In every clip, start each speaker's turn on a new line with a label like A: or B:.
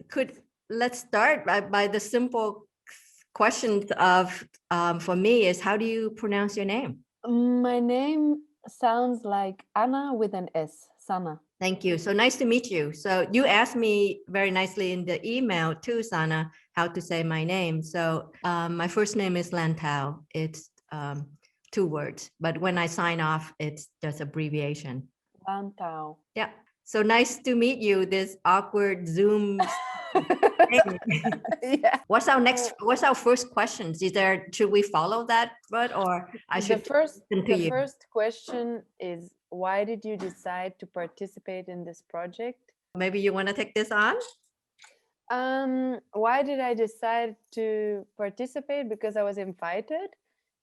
A: could let's start by the simple questions of for me is, how do you pronounce your name?
B: My name sounds like Anna with an S, Sanna.
A: Thank you. So nice to meet you. So you asked me very nicely in the email to Sanna how to say my name. So my first name is Lan Thao. It's 2 words, but when I sign off, it's just abbreviation.
B: Lan Thao.
A: Yeah. So nice to meet you. This awkward Zoom.
B: Yeah.
A: What's our first question? Should we follow that, Bud, or I should
B: The first question is, why did you decide to participate in this project?
A: Maybe you want to take this on?
B: Why did I decide to participate? Because I was invited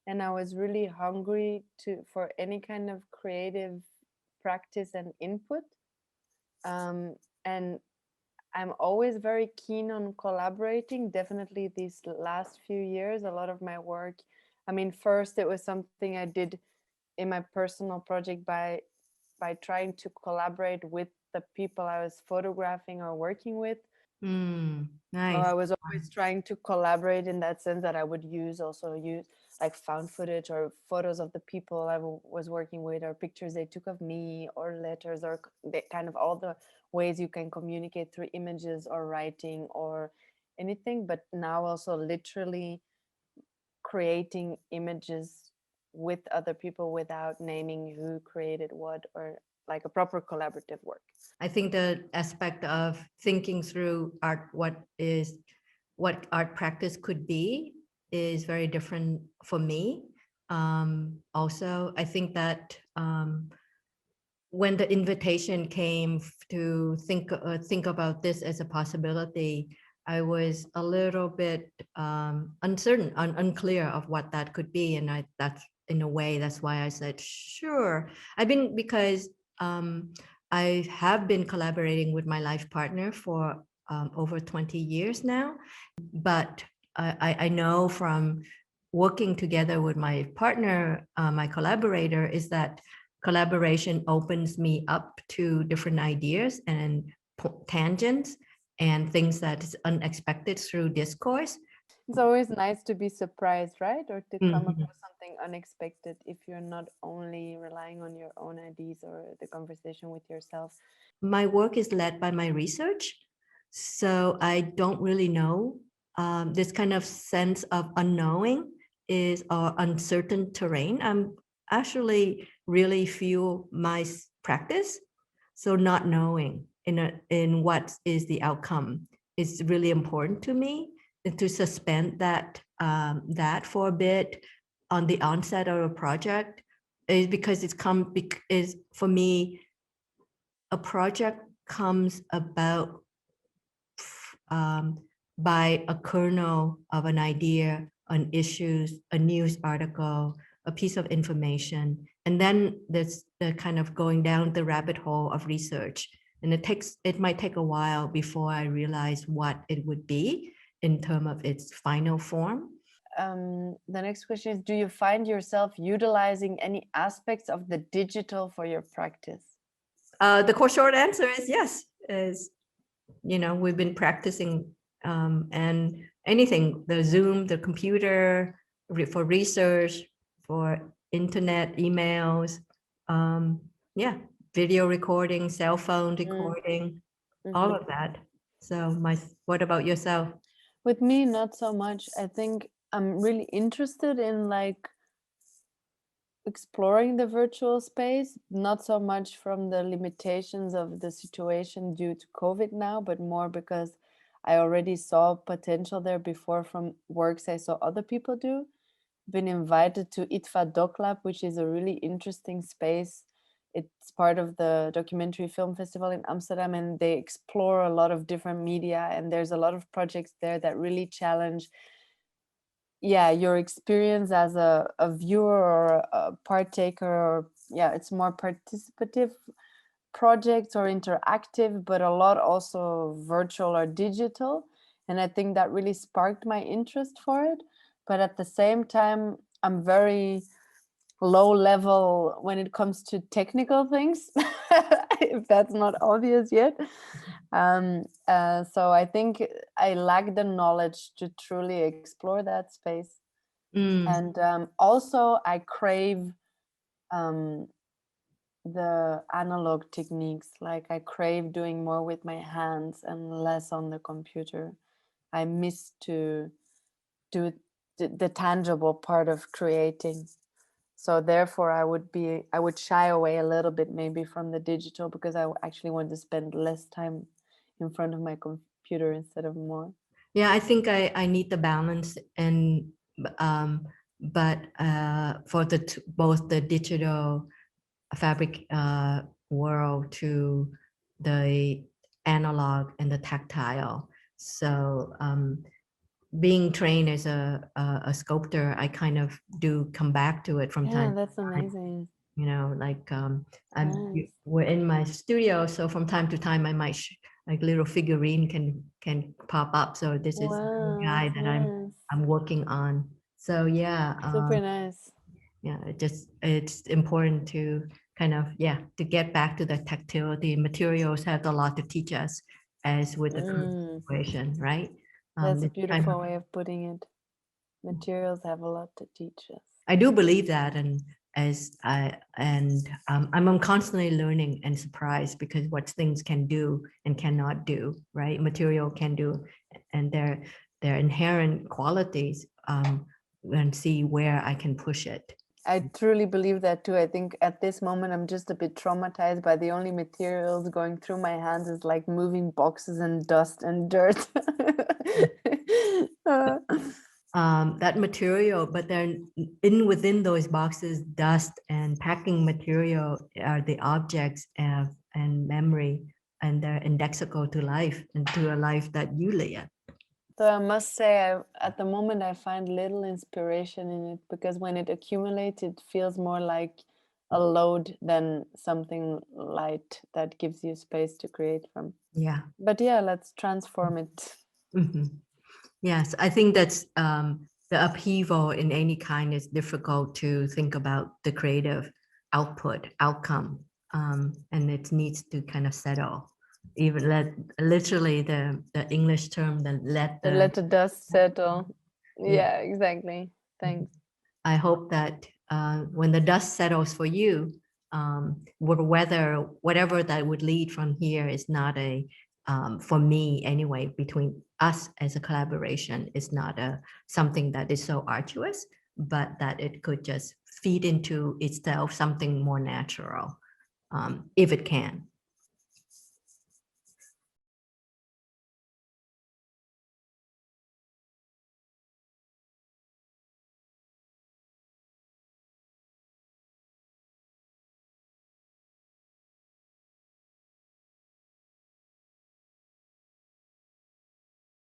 B: and I was really hungry for any kind of creative practice and input. And I'm always very keen on collaborating. Definitely these last few years, a lot of my work, I mean, first it was something I did in my personal project by trying to collaborate with the people I was photographing or working with.
A: Nice.
B: So I was always trying to collaborate in that sense, that I would use like found footage or photos of the people I was working with, or pictures they took of me, or letters, or kind of all the ways you can communicate through images or writing or anything. But now also literally creating images with other people without naming who created what, or like a proper collaborative work.
A: I think the aspect of thinking through art, what art practice could be, is very different for me. Also, I think that when the invitation came to think about this as a possibility, I was a little bit uncertain, unclear of what that could be, and that's in a way that's why I said sure. Because I have been collaborating with my life partner for over 20 years now, but I know from working together with my partner, my collaborator, is that collaboration opens me up to different ideas and tangents and things that is unexpected through discourse.
B: It's always nice to be surprised, right? Or to come up with something unexpected if you're not only relying on your own ideas or the conversation with yourself.
A: My work is led by my research, so I don't really know. This kind of sense of unknowing is uncertain terrain. I'm actually really feel my practice. So not knowing in what is the outcome is really important to me, and to suspend that for a bit on the onset of a project is because is for me, a project comes about by a kernel of an idea, an issues, a news article, a piece of information, and then there's the kind of going down the rabbit hole of research, and it might take a while before I realize what it would be in terms of its final form.
B: The next question is, do you find yourself utilizing any aspects of the digital for your practice?
A: The short answer is yes. We've been practicing and anything, the Zoom, the computer, for research, for internet, emails, video recording, cell phone recording, all of that. So what about yourself?
B: With me, not so much. I think I'm really interested in like exploring the virtual space, not so much from the limitations of the situation due to COVID now, but more because I already saw potential there before from works I saw other people do. Been invited to ITVA Doc Lab, which is a really interesting space. It's part of the Documentary Film Festival in Amsterdam, and they explore a lot of different media, and there's a lot of projects there that really challenge your experience as a viewer or a partaker, or it's more participative projects or interactive, but a lot also virtual or digital. And I think that really sparked my interest for it. But at the same time, I'm very low level when it comes to technical things, if that's not obvious yet. So I think I lack the knowledge to truly explore that space.
A: Mm,
B: And also I crave um, the analog techniques. Like I crave doing more with my hands and less on the computer. I miss to do the tangible part of creating. So therefore I would shy away a little bit maybe from the digital, because I actually want to spend less time in front of my computer instead of more.
A: yeah, I think I need the balance, and but for both the digital fabric world to the analog and the tactile. So being trained as a sculptor, I kind of do come back to it from
B: Yeah,
A: time
B: that's
A: to time.
B: amazing.
A: You know, like
B: Nice.
A: we're in my studio, so from time to time I might like little figurine can pop up. So this is the
B: Wow,
A: guy
B: that's
A: that
B: nice.
A: I'm working on. So yeah,
B: Super nice.
A: yeah, it's important to kind of to get back to the tactility. Materials have a lot to teach us, as with the current
B: Mm,
A: situation, right?
B: that's a
A: It's kind of,
B: beautiful way of putting it. Materials have a lot to teach us.
A: I do believe that, and I'm constantly learning and surprised because what things can do and cannot do, right? Material can do, and their inherent qualities, and see where I can push it.
B: I truly believe that too. I think at this moment I'm just a bit traumatized by the only materials going through my hands is like moving boxes and dust and dirt. Uh,
A: That material, but then in within those boxes, dust and packing material are the objects and memory, and they're indexical to life and to a life that you live.
B: So I must say, at the moment, I find little inspiration in it, because when it accumulates, it feels more like a load than something light that gives you space to create from.
A: Yeah.
B: But yeah, let's transform it.
A: Mhm. Yes, I think that's the upheaval in any kind is difficult to think about the creative output, outcome, and it needs to kind of settle. Even literally the English term, the let
B: So
A: the
B: let the dust settle.
A: yeah.
B: Yeah, exactly. Thanks.
A: I hope that when the dust settles for you, whether whatever that would lead from here is not a for me anyway, between us as a collaboration, is not a something that is so arduous, but that it could just feed into itself something more natural, if it can.